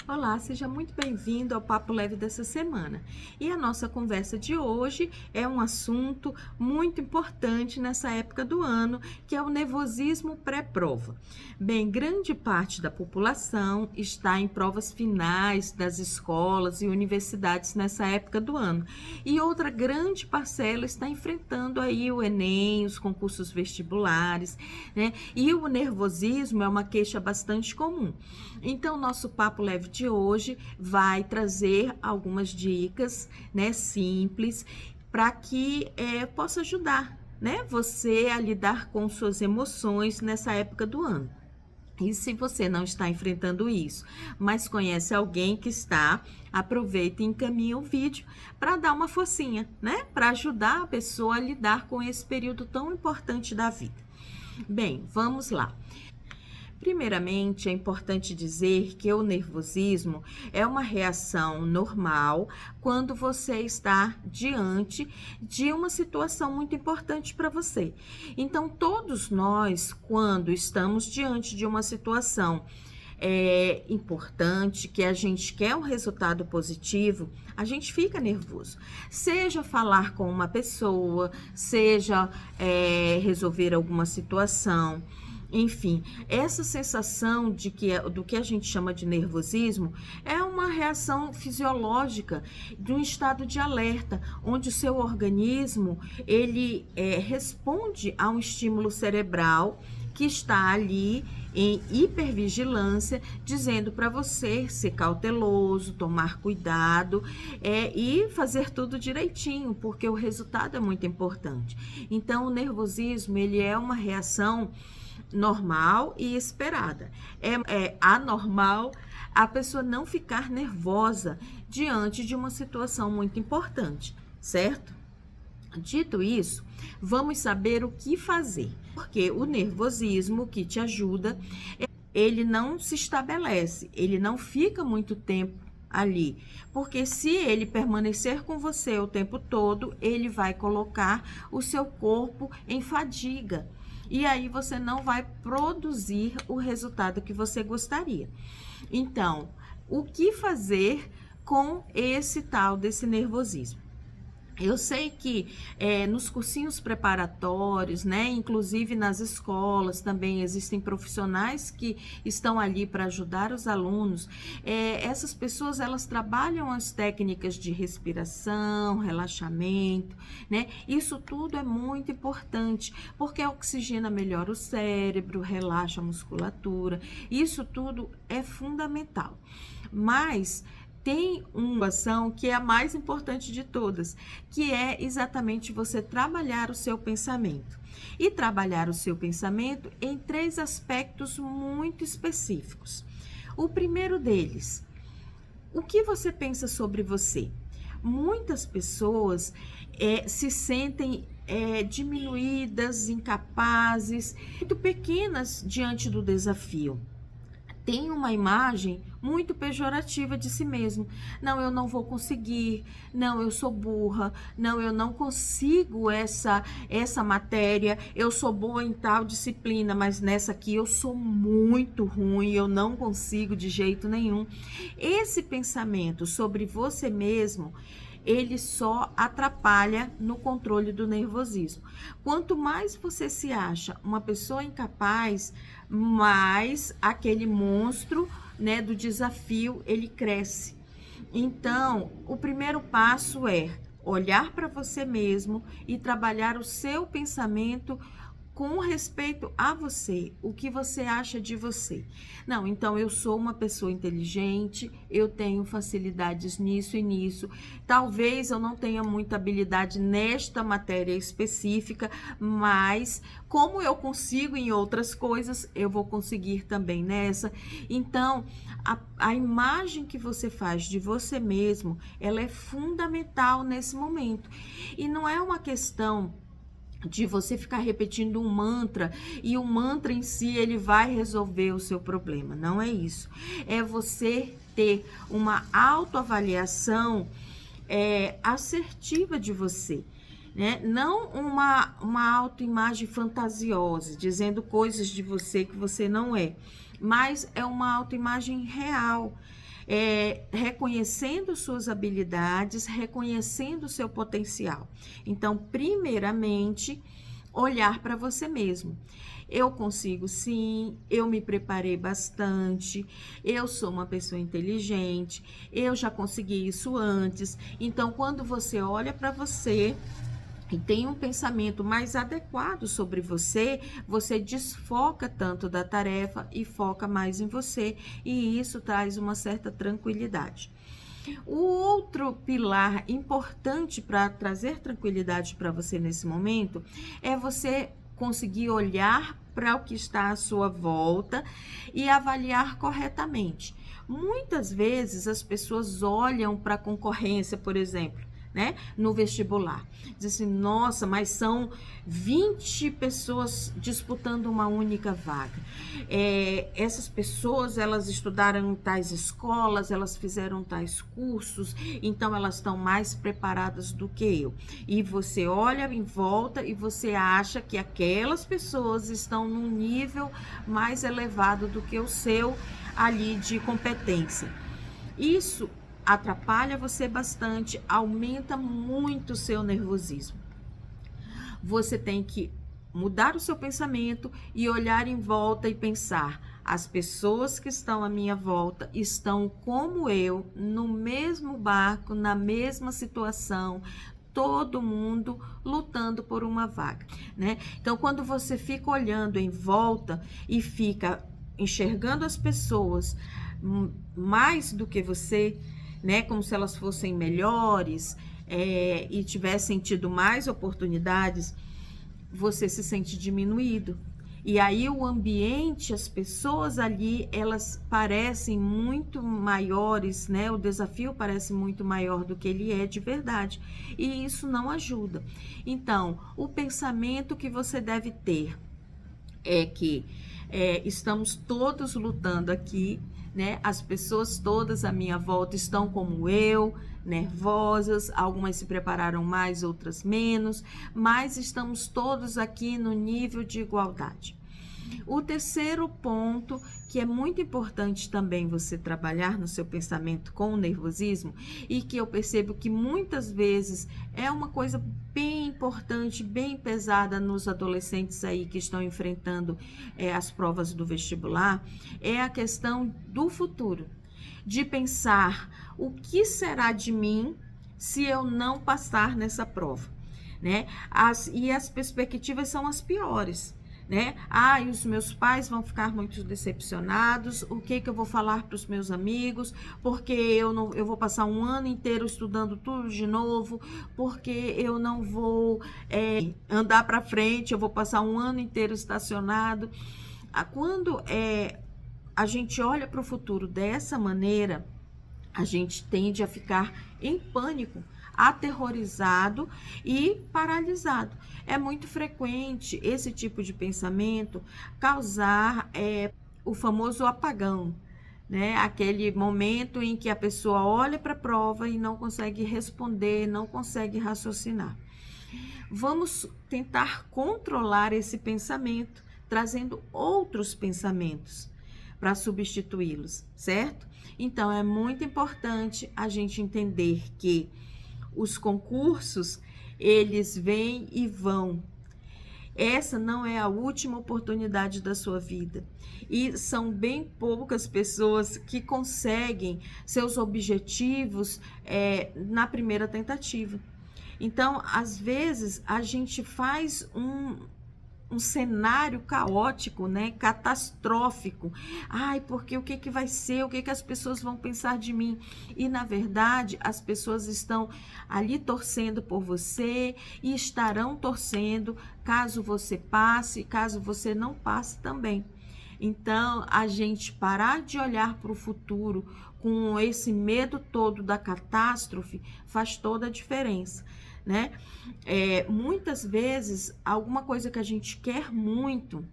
Olá, seja muito bem-vindo ao Papo Leve dessa semana. E a nossa conversa de hoje é um assunto muito importante nessa época do ano, que é o nervosismo pré-prova. Bem, grande parte da população está em provas finais das escolas e universidades nessa época do ano. E outra grande parcela está enfrentando aí o Enem, os concursos vestibulares, né? E o nervosismo é uma queixa bastante comum. Então, nosso Papo Leve de hoje vai trazer algumas dicas, né, simples, para que possa ajudar, né, você a lidar com suas emoções nessa época do ano. E se você não está enfrentando isso, mas conhece alguém que está, aproveita e encaminha o vídeo para dar uma forcinha, né? Para ajudar a pessoa a lidar com esse período tão importante da vida. Bem, vamos lá. Primeiramente, é importante dizer que o nervosismo é uma reação normal quando você está diante de uma situação muito importante para você. Então, todos nós, quando estamos diante de uma situação importante, que a gente quer um resultado positivo, a gente fica nervoso. Seja falar com uma pessoa, seja resolver alguma situação. Enfim, essa sensação do que a gente chama de nervosismo é uma reação fisiológica de um estado de alerta, onde o seu organismo ele responde a um estímulo cerebral que está ali em hipervigilância, dizendo para você ser cauteloso, tomar cuidado e fazer tudo direitinho, porque o resultado é muito importante. Então, o nervosismo ele é uma reação normal e esperada. É anormal a pessoa não ficar nervosa diante de uma situação muito importante, certo? Dito isso, vamos saber o que fazer, porque o nervosismo que te ajuda, ele não se estabelece, ele não fica muito tempo ali, porque se ele permanecer com você o tempo todo, ele vai colocar o seu corpo em fadiga. E aí você não vai produzir o resultado que você gostaria. Então, o que fazer com esse tal desse nervosismo? Eu sei que nos cursinhos preparatórios, né, inclusive nas escolas também existem profissionais que estão ali para ajudar os alunos. Essas pessoas elas trabalham as técnicas de respiração, relaxamento, né? Isso tudo é muito importante porque oxigena melhor o cérebro, relaxa a musculatura. Isso tudo é fundamental. Mas tem uma ação que é a mais importante de todas, que é exatamente você trabalhar o seu pensamento. E trabalhar o seu pensamento em 3 aspectos muito específicos. O primeiro deles, o que você pensa sobre você? Muitas pessoas se sentem diminuídas, incapazes, muito pequenas diante do desafio. Tem uma imagem muito pejorativa de si mesmo. Não, eu não vou conseguir. Não, eu sou burra. Não, eu não consigo essa matéria. Eu sou boa em tal disciplina, mas nessa aqui eu sou muito ruim. Eu não consigo de jeito nenhum. Esse pensamento sobre você mesmo, ele só atrapalha no controle do nervosismo. Quanto mais você se acha uma pessoa incapaz, mais aquele monstro, né, do desafio, ele cresce. Então, o primeiro passo é olhar para você mesmo e trabalhar o seu pensamento com respeito a você, o que você acha de você. Não, então eu sou uma pessoa inteligente, eu tenho facilidades nisso e nisso. Talvez eu não tenha muita habilidade nesta matéria específica, mas como eu consigo em outras coisas, eu vou conseguir também nessa. Então, a imagem que você faz de você mesmo, ela é fundamental nesse momento. E não é uma questão de você ficar repetindo um mantra e o mantra em si ele vai resolver o seu problema. Não é isso. É você ter uma autoavaliação assertiva de você, né? Não uma autoimagem fantasiosa, dizendo coisas de você que você não é, mas é uma autoimagem real. reconhecendo suas habilidades, reconhecendo o seu potencial. Então, primeiramente, olhar para você mesmo. Eu consigo sim, eu me preparei bastante, eu sou uma pessoa inteligente, eu já consegui isso antes. Então, quando você olha para você e tem um pensamento mais adequado sobre você, você desfoca tanto da tarefa e foca mais em você, e isso traz uma certa tranquilidade. O outro pilar importante para trazer tranquilidade para você nesse momento é você conseguir olhar para o que está à sua volta e avaliar corretamente. Muitas vezes as pessoas olham para a concorrência, por exemplo, né, no vestibular. Diz assim, nossa, mas são 20 pessoas disputando uma única vaga. Essas pessoas, elas estudaram em tais escolas, elas fizeram tais cursos, então elas estão mais preparadas do que eu. E você olha em volta e você acha que aquelas pessoas estão num nível mais elevado do que o seu ali de competência. Isso atrapalha você bastante, aumenta muito o seu nervosismo. Você tem que mudar o seu pensamento e olhar em volta e pensar: as pessoas que estão à minha volta estão como eu, no mesmo barco, na mesma situação, todo mundo lutando por uma vaga, né? Então, quando você fica olhando em volta e fica enxergando as pessoas mais do que você, né, como se elas fossem melhores e tivessem tido mais oportunidades, você se sente diminuído. E aí o ambiente, as pessoas ali, elas parecem muito maiores, né? O desafio parece muito maior do que ele é de verdade. E isso não ajuda. Então, o pensamento que você deve ter é que estamos todos lutando aqui, né? As pessoas todas à minha volta estão como eu, nervosas, algumas se prepararam mais, outras menos, mas estamos todos aqui no nível de igualdade. O terceiro ponto, que é muito importante também você trabalhar no seu pensamento com o nervosismo, e que eu percebo que muitas vezes é uma coisa bem importante, bem pesada nos adolescentes aí que estão enfrentando as provas do vestibular, é a questão do futuro, de pensar o que será de mim se eu não passar nessa prova, né? E as perspectivas são as piores, né? E os meus pais vão ficar muito decepcionados. O que eu vou falar para os meus amigos? Porque eu vou passar um ano inteiro estudando tudo de novo, porque eu não vou andar para frente, eu vou passar um ano inteiro estacionado. Quando a gente olha para o futuro dessa maneira, a gente tende a ficar em pânico, aterrorizado e paralisado. É muito frequente esse tipo de pensamento causar o famoso apagão, né? Aquele momento em que a pessoa olha para a prova e não consegue responder, não consegue raciocinar. Vamos tentar controlar esse pensamento, trazendo outros pensamentos para substituí-los, certo? Então, é muito importante a gente entender que os concursos, eles vêm e vão. Essa não é a última oportunidade da sua vida. E são bem poucas pessoas que conseguem seus objetivos na primeira tentativa. Então, às vezes, a gente faz um cenário caótico, né? Catastrófico. Porque o que vai ser? O que as pessoas vão pensar de mim? E, na verdade, as pessoas estão ali torcendo por você e estarão torcendo caso você passe, caso você não passe também. Então, a gente parar de olhar para o futuro com esse medo todo da catástrofe faz toda a diferença, né? Muitas vezes, alguma coisa que a gente quer muito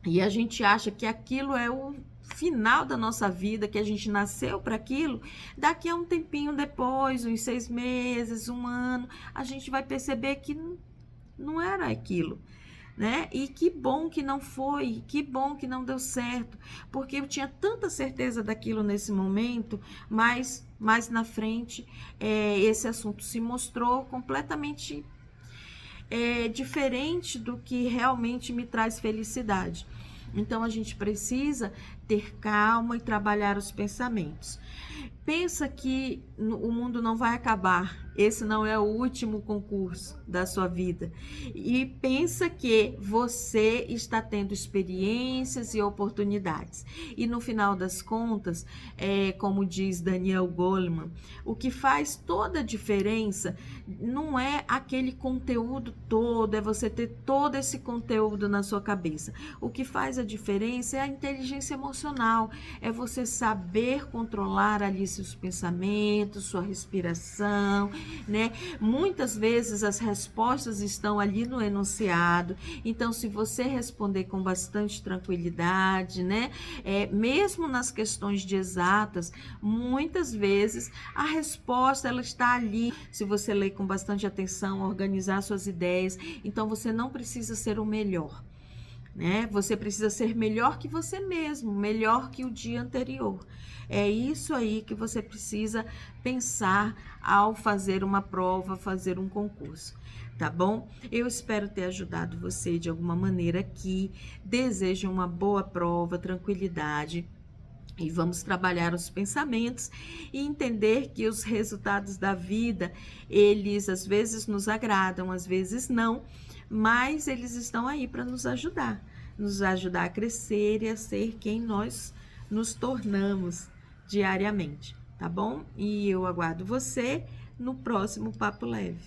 e a gente acha que aquilo é o final da nossa vida, que a gente nasceu para aquilo, daqui a um tempinho depois, uns 6 meses, um ano, a gente vai perceber que não era aquilo, né? E que bom que não foi, que bom que não deu certo, porque eu tinha tanta certeza daquilo nesse momento, mas mais na frente esse assunto se mostrou completamente diferente do que realmente me traz felicidade. Então a gente precisa ter calma e trabalhar os pensamentos. Pensa que o mundo não vai acabar. Esse não é o último concurso da sua vida. E pensa que você está tendo experiências e oportunidades. E no final das contas, como diz Daniel Goleman, o que faz toda a diferença não é aquele conteúdo todo, é você ter todo esse conteúdo na sua cabeça. O que faz a diferença é a inteligência emocional, é você saber controlar ali seus pensamentos, sua respiração, né? Muitas vezes as respostas estão ali no enunciado, então se você responder com bastante tranquilidade, né? Mesmo nas questões de exatas, muitas vezes a resposta ela está ali, se você ler com bastante atenção, organizar suas ideias, então você não precisa ser o melhor, né? Você precisa ser melhor que você mesmo, melhor que o dia anterior. É isso aí que você precisa pensar ao fazer uma prova, fazer um concurso, tá bom? Eu espero ter ajudado você de alguma maneira aqui. Desejo uma boa prova, tranquilidade. E vamos trabalhar os pensamentos e entender que os resultados da vida, eles às vezes nos agradam, às vezes não, mas eles estão aí para nos ajudar a crescer e a ser quem nós nos tornamos diariamente, tá bom? E eu aguardo você no próximo Papo Leve.